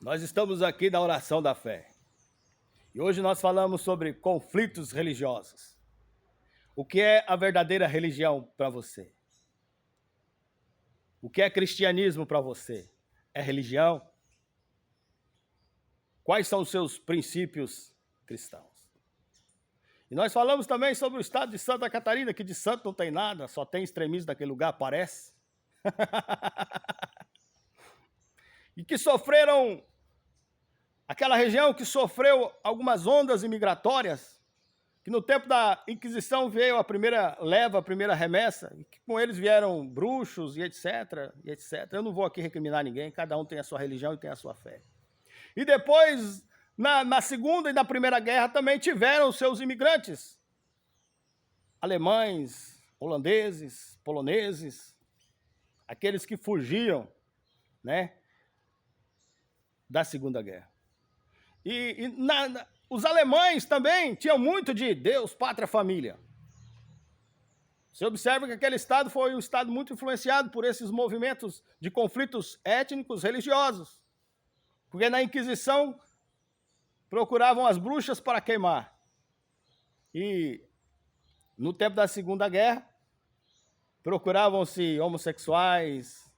Nós estamos aqui na oração da fé. E hoje nós falamos sobre conflitos religiosos. O que é a verdadeira religião para você? O que é cristianismo para você? É religião? Quais são os seus princípios cristãos? E nós falamos também sobre o estado de Santa Catarina, que de santo não tem nada, só tem extremismo daquele lugar, parece. E que sofreram, aquela região que sofreu algumas ondas imigratórias, que no tempo da Inquisição veio a primeira leva, a primeira remessa, e que com eles vieram bruxos e etc, e etc. Eu não vou aqui recriminar ninguém, cada um tem a sua religião e tem a sua fé. E depois, na Segunda e na Primeira Guerra, também tiveram seus imigrantes, alemães, holandeses, poloneses, aqueles que fugiam, né, da Segunda Guerra. Os alemães também tinham muito de Deus, pátria, família. Você observa que aquele estado foi um estado muito influenciado por esses movimentos de conflitos étnicos, religiosos. Porque na Inquisição procuravam as bruxas para queimar. E no tempo da Segunda Guerra, procuravam-se homossexuais,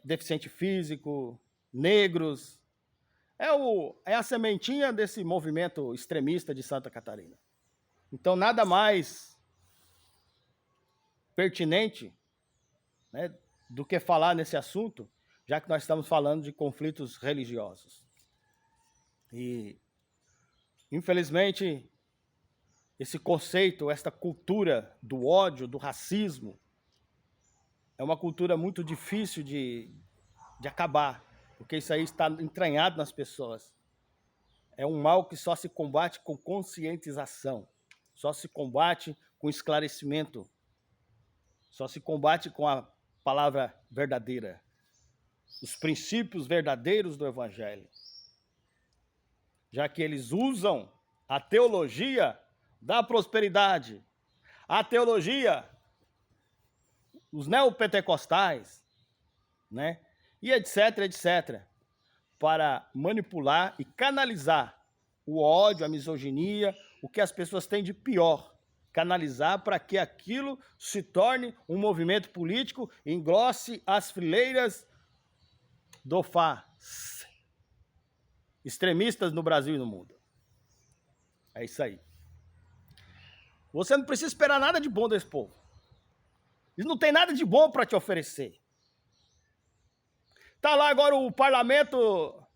deficiente físico, negros. É a sementinha desse movimento extremista de Santa Catarina. Então, nada mais pertinente, né, do que falar nesse assunto, já que nós estamos falando de conflitos religiosos. E, infelizmente, esse conceito, esta cultura do ódio, do racismo, é uma cultura muito difícil de acabar, porque isso aí está entranhado nas pessoas. É um mal que só se combate com conscientização, só se combate com esclarecimento, só se combate com a palavra verdadeira, os princípios verdadeiros do Evangelho. Já que eles usam a teologia da prosperidade, a teologia, os neopentecostais, né? E etc, etc, para manipular e canalizar o ódio, a misoginia, o que as pessoas têm de pior, canalizar para que aquilo se torne um movimento político e engrosse as fileiras do extremistas no Brasil e no mundo. É isso aí. Você não precisa esperar nada de bom desse povo. Eles não têm nada de bom para te oferecer. Está lá agora o parlamento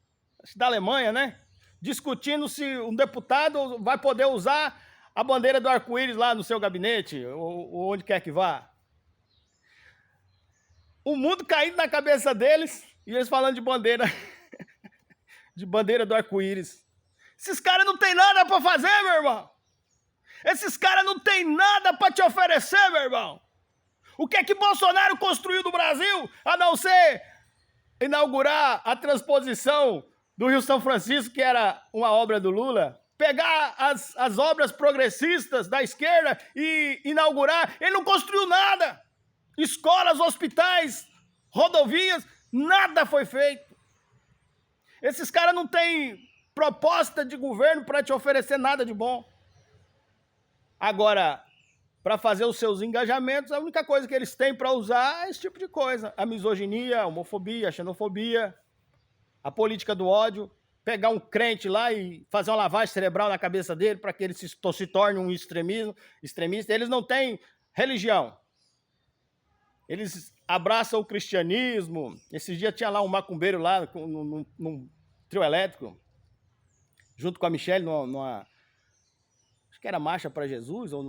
da Alemanha, né? Discutindo se um deputado vai poder usar a bandeira do arco-íris lá no seu gabinete, ou onde quer que vá. O mundo caindo na cabeça deles, e eles falando de bandeira, de bandeira do arco-íris. Esses caras não tem nada para fazer, meu irmão. Esses caras não tem nada para te oferecer, meu irmão. O que é que Bolsonaro construiu no Brasil, a não ser inaugurar a transposição do Rio São Francisco, que era uma obra do Lula, pegar as obras progressistas da esquerda e inaugurar? Ele não construiu nada. Escolas, hospitais, rodovias, nada foi feito. Esses caras não têm proposta de governo para te oferecer nada de bom. Agora, para fazer os seus engajamentos, a única coisa que eles têm para usar é esse tipo de coisa. A misoginia, a homofobia, a xenofobia, a política do ódio, pegar um crente lá e fazer uma lavagem cerebral na cabeça dele para que ele se torne um extremista. Eles não têm religião. Eles abraçam o cristianismo. Esses dias tinha lá um macumbeiro lá num trio elétrico, junto com a Michelle, acho que era Marcha para Jesus, ou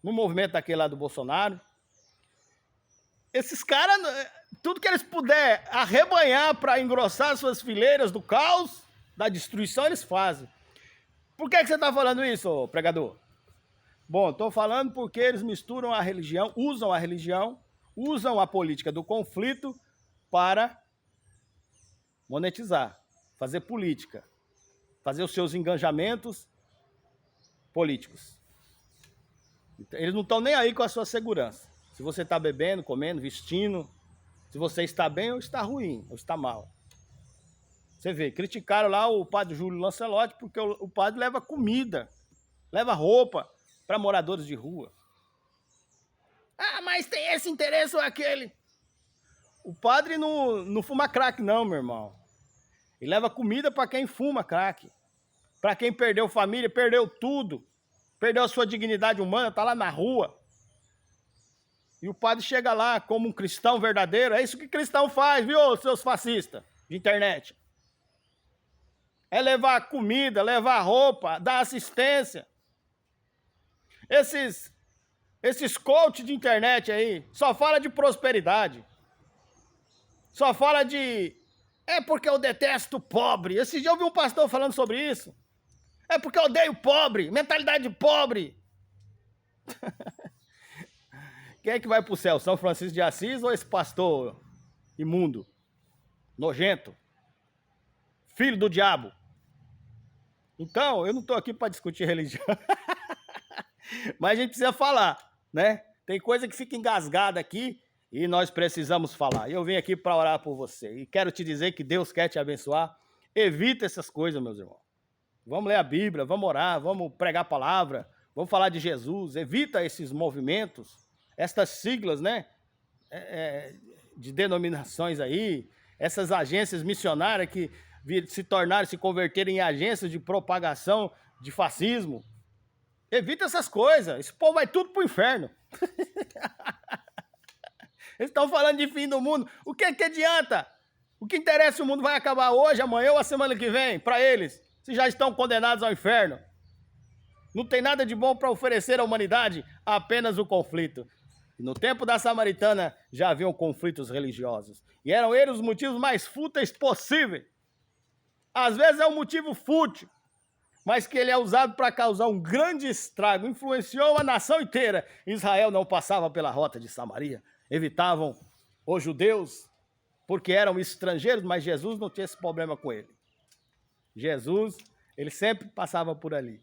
no movimento daquele lá do Bolsonaro. Esses caras, tudo que eles puderem arrebanhar para engrossar suas fileiras do caos, da destruição, eles fazem. Por que você está falando isso, pregador? Bom, estou falando porque eles misturam a religião, usam a política do conflito para monetizar, fazer política, fazer os seus engajamentos políticos. Eles não estão nem aí com a sua segurança. Se você está bebendo, comendo, vestindo, se você está bem ou está ruim, ou está mal. Você vê, criticaram lá o padre Júlio Lancelotti porque o padre leva comida, leva roupa para moradores de rua. Ah, mas tem esse interesse ou aquele. O padre não fuma crack não, meu irmão. Ele leva comida para quem fuma crack. Para quem perdeu família, perdeu tudo. Perdeu a sua dignidade humana, tá lá na rua. E o padre chega lá como um cristão verdadeiro. É isso que cristão faz, viu, seus fascistas de internet. É levar comida, levar roupa, dar assistência. Esses coaches de internet aí só fala de prosperidade. Só fala de... É porque eu detesto o pobre. Esse dia eu vi um pastor falando sobre isso. É porque eu odeio pobre. Mentalidade de pobre. Quem é que vai pro céu? São Francisco de Assis ou esse pastor imundo? Nojento? Filho do diabo? Então, eu não estou aqui para discutir religião. Mas a gente precisa falar, né? Tem coisa que fica engasgada aqui e nós precisamos falar. E eu vim aqui para orar por você. E quero te dizer que Deus quer te abençoar. Evita essas coisas, meus irmãos. Vamos ler a Bíblia, vamos orar, vamos pregar a palavra, vamos falar de Jesus. Evita esses movimentos, estas siglas, né? De denominações aí, essas agências missionárias que se converterem em agências de propagação de fascismo. Evita essas coisas. Esse povo vai tudo pro inferno. Eles estão falando de fim do mundo. O que adianta? O que interessa se o mundo vai acabar hoje, amanhã ou a semana que vem, para eles, se já estão condenados ao inferno? Não tem nada de bom para oferecer à humanidade, apenas o conflito. No tempo da Samaritana já haviam conflitos religiosos. E eram eles os motivos mais fúteis possíveis. Às vezes é um motivo fútil, mas que ele é usado para causar um grande estrago. Influenciou a nação inteira. Israel não passava pela rota de Samaria. Evitavam os judeus, porque eram estrangeiros, mas Jesus não tinha esse problema com ele. Jesus, ele sempre passava por ali.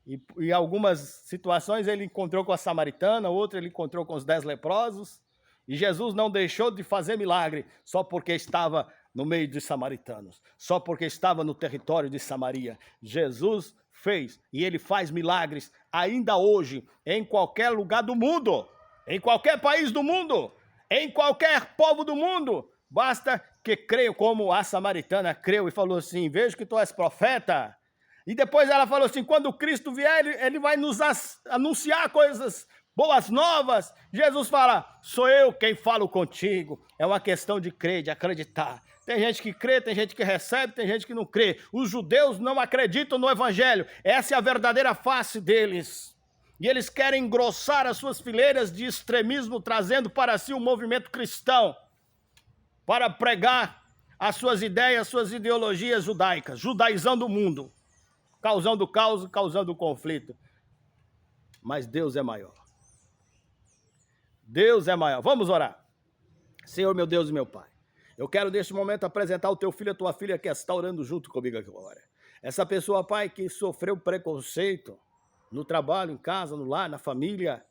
E em algumas situações ele encontrou com a samaritana, outra ele encontrou com os 10 leprosos. E Jesus não deixou de fazer milagre só porque estava no meio dos samaritanos, só porque estava no território de Samaria. Jesus fez e ele faz milagres ainda hoje em qualquer lugar do mundo, em qualquer país do mundo, em qualquer povo do mundo. Basta que creiam como a samaritana creu e falou assim: vejo que tu és profeta. E depois ela falou assim: quando Cristo vier, ele vai nos anunciar coisas boas novas. Jesus fala: sou eu quem falo contigo. É uma questão de crer, de acreditar. Tem gente que crê, tem gente que recebe, tem gente que não crê. Os judeus não acreditam no evangelho. Essa é a verdadeira face deles. E eles querem engrossar as suas fileiras de extremismo, trazendo para si um movimento cristão, para pregar as suas ideias, suas ideologias judaicas, judaizando o mundo, causando caos, causando conflito. Mas Deus é maior. Deus é maior. Vamos orar. Senhor, meu Deus e meu Pai, eu quero neste momento apresentar o teu filho e a tua filha que está orando junto comigo agora. Essa pessoa, Pai, que sofreu preconceito no trabalho, em casa, no lar, na família.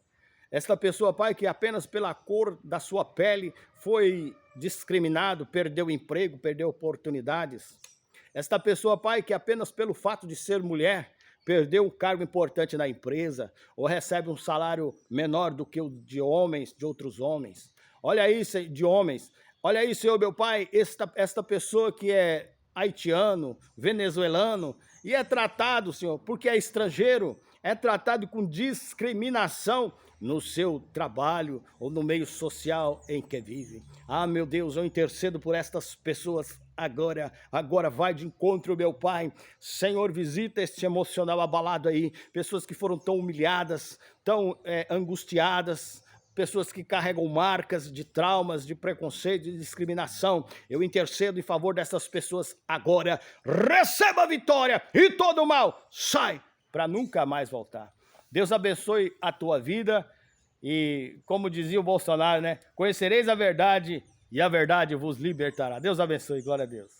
Esta pessoa, Pai, que apenas pela cor da sua pele foi discriminado, perdeu emprego, perdeu oportunidades. Esta pessoa, Pai, que apenas pelo fato de ser mulher, perdeu um cargo importante na empresa, ou recebe um salário menor do que o de homens, de outros homens. Olha aí, de homens. Olha aí, Senhor, meu Pai, esta pessoa que é haitiano, venezuelano, e é tratado, Senhor, porque é estrangeiro, é tratado com discriminação no seu trabalho ou no meio social em que vive. Ah, meu Deus, eu intercedo por estas pessoas agora vai de encontro, meu Pai. Senhor, visita este emocional abalado aí, pessoas que foram tão humilhadas, tão angustiadas, pessoas que carregam marcas de traumas, de preconceito, de discriminação. Eu intercedo em favor dessas pessoas agora. Receba a vitória e todo o mal sai para nunca mais voltar. Deus abençoe a tua vida e, como dizia o Bolsonaro, né? Conhecereis a verdade e a verdade vos libertará. Deus abençoe, glória a Deus.